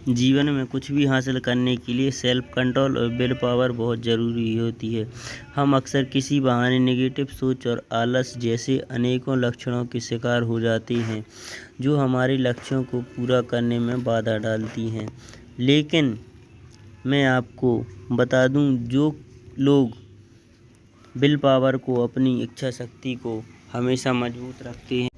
जीवन में कुछ भी हासिल करने के लिए सेल्फ कंट्रोल और विल पावर बहुत ज़रूरी होती है। हम अक्सर किसी बहाने नेगेटिव सोच और आलस जैसे अनेकों लक्षणों के शिकार हो जाते हैं जो हमारे लक्ष्यों को पूरा करने में बाधा डालती हैं। लेकिन मैं आपको बता दूं, जो लोग विल पावर को, अपनी इच्छा शक्ति को हमेशा मजबूत रखते हैं,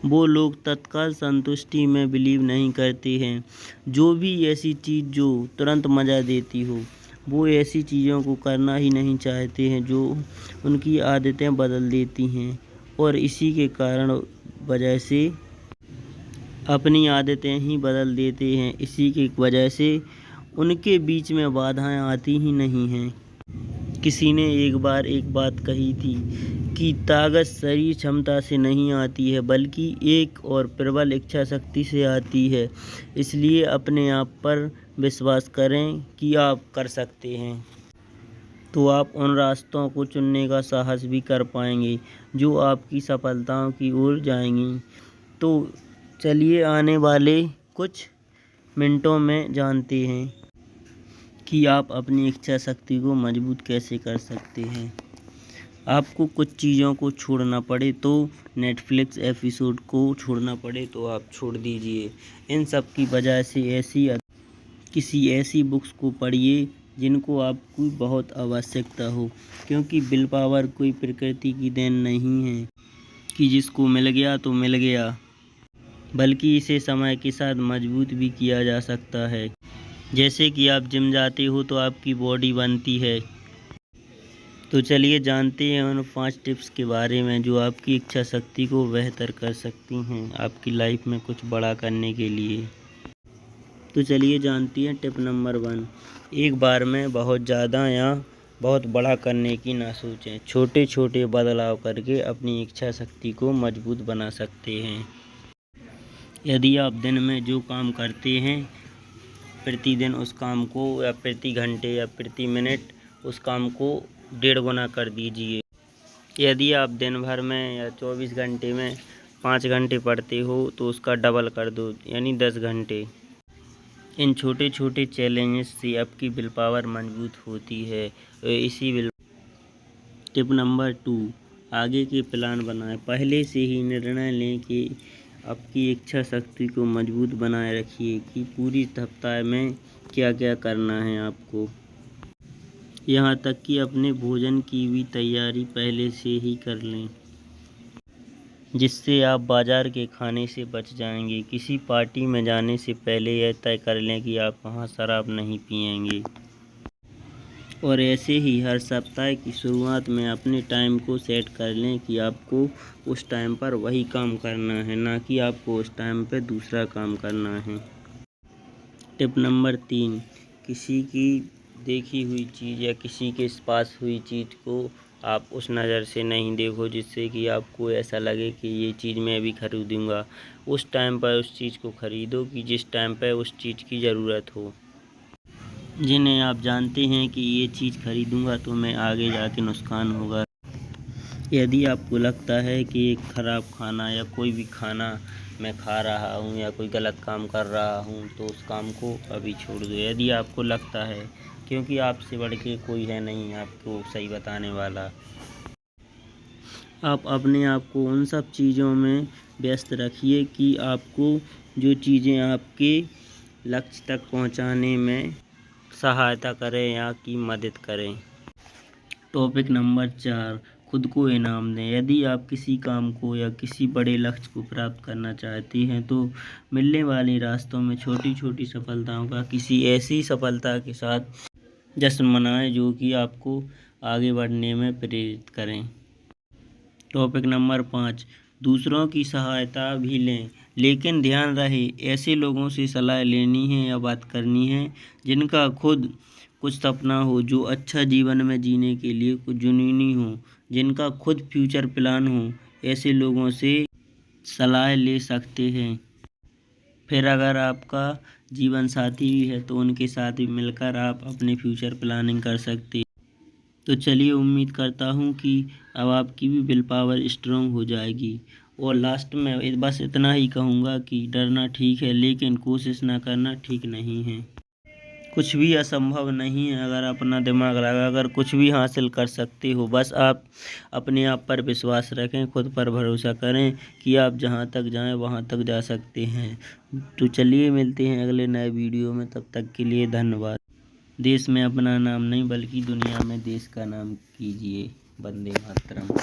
वो लोग तत्काल संतुष्टि में बिलीव नहीं करते हैं। जो भी ऐसी चीज़ जो तुरंत मज़ा देती हो, वो ऐसी चीज़ों को करना ही नहीं चाहते हैं जो उनकी आदतें बदल देती हैं, और इसी के कारण वजह से अपनी आदतें ही बदल देते हैं। इसी की वजह से उनके बीच में बाधाएं आती ही नहीं हैं। किसी ने एक बार एक बात कही थी कि ताकत शरीर क्षमता से नहीं आती है, बल्कि एक और प्रबल इच्छा शक्ति से आती है। इसलिए अपने आप पर विश्वास करें कि आप कर सकते हैं, तो आप उन रास्तों को चुनने का साहस भी कर पाएंगे जो आपकी सफलताओं की ओर जाएंगी। तो चलिए आने वाले कुछ मिनटों में जानते हैं कि आप अपनी इच्छा शक्ति को मजबूत कैसे कर सकते हैं। आपको कुछ चीज़ों को छोड़ना पड़े तो नेटफ्लिक्स एपिसोड को छोड़ना पड़े तो आप छोड़ दीजिए। इन सब की वजह से किसी ऐसी बुक्स को पढ़िए जिनको आपको बहुत आवश्यकता हो, क्योंकि विल पावर कोई प्रकृति की देन नहीं है कि जिसको मिल गया तो मिल गया, बल्कि इसे समय के साथ मजबूत भी किया जा सकता है। जैसे कि आप जिम जाते हो तो आपकी बॉडी बनती है। तो चलिए जानते हैं उन 5 टिप्स के बारे में जो आपकी इच्छा शक्ति को बेहतर कर सकती हैं आपकी लाइफ में कुछ बड़ा करने के लिए। तो चलिए जानते हैं टिप नंबर 1। एक बार में बहुत ज़्यादा या बहुत बड़ा करने की ना सोचें। छोटे छोटे बदलाव करके अपनी इच्छा शक्ति को मजबूत बना सकते हैं। यदि आप दिन में जो काम करते हैं, प्रतिदिन उस काम को, या प्रति घंटे या प्रति मिनट उस काम को 1.5 गुना कर दीजिए। यदि आप दिन भर में या 24 घंटे में 5 घंटे पढ़ते हो तो उसका डबल कर दो, यानी 10 घंटे। इन छोटे छोटे चैलेंजेस से आपकी विल पावर मजबूत होती है। टिप नंबर 2, आगे के प्लान बनाएं। पहले से ही निर्णय लें कि आपकी इच्छा शक्ति को मजबूत बनाए रखिए कि पूरी सप्ताह में क्या क्या करना है आपको। यहाँ तक कि अपने भोजन की भी तैयारी पहले से ही कर लें, जिससे आप बाजार के खाने से बच जाएंगे। किसी पार्टी में जाने से पहले यह तय कर लें कि आप वहाँ शराब नहीं पिएंगे। और ऐसे ही हर सप्ताह की शुरुआत में अपने टाइम को सेट कर लें कि आपको उस टाइम पर वही काम करना है, ना कि आपको उस टाइम पर दूसरा काम करना है। टिप नंबर 3, किसी की देखी हुई चीज़ या किसी के पास हुई चीज़ को आप उस नज़र से नहीं देखो जिससे कि आपको ऐसा लगे कि ये चीज़ मैं भी खरीदूँगा। उस टाइम पर उस चीज़ को खरीदो कि जिस टाइम पर उस चीज़ की ज़रूरत हो। जिन्हें आप जानते हैं कि ये चीज़ खरीदूँगा तो मैं आगे जाके नुकसान होगा। यदि आपको लगता है कि एक ख़राब खाना या कोई भी खाना मैं खा रहा हूँ या कोई गलत काम कर रहा हूँ तो उस काम को अभी छोड़ दो। यदि आपको लगता है, क्योंकि आपसे बढ़ के कोई है नहीं आपको सही बताने वाला। आप अपने आप को उन सब चीज़ों में व्यस्त रखिए कि आपको जो चीज़ें आपके लक्ष्य तक पहुँचाने में सहायता करें या कि मदद करें। टॉपिक नंबर 4, खुद को इनाम दें। यदि आप किसी काम को या किसी बड़े लक्ष्य को प्राप्त करना चाहते हैं तो मिलने वाले रास्तों में छोटी छोटी सफलताओं का किसी ऐसी सफलता के साथ जश्न मनाएं जो कि आपको आगे बढ़ने में प्रेरित करें। टॉपिक नंबर 5, दूसरों की सहायता भी लें, लेकिन ध्यान रहे ऐसे लोगों से सलाह लेनी है या बात करनी है जिनका खुद कुछ सपना हो, जो अच्छा जीवन में जीने के लिए कुछ जुनूनी हो, जिनका खुद फ्यूचर प्लान हो। ऐसे लोगों से सलाह ले सकते हैं। फिर अगर आपका जीवन साथी भी है तो उनके साथ भी मिलकर आप अपने फ्यूचर प्लानिंग कर सकते हैं। तो चलिए, उम्मीद करता हूँ कि अब आपकी भी विल पावर स्ट्रांग हो जाएगी और लास्ट में बस इतना ही कहूँगा कि डरना ठीक है, लेकिन कोशिश ना करना ठीक नहीं है। कुछ भी असंभव नहीं है अगर अपना दिमाग लगाकर कुछ भी हासिल कर सकते हो। बस आप अपने आप पर विश्वास रखें, खुद पर भरोसा करें कि आप जहां तक जाएं वहां तक जा सकते हैं। तो चलिए मिलते हैं अगले नए वीडियो में, तब तक के लिए धन्यवाद। देश में अपना नाम नहीं बल्कि दुनिया में देश का नाम कीजिए। वंदे मातरम।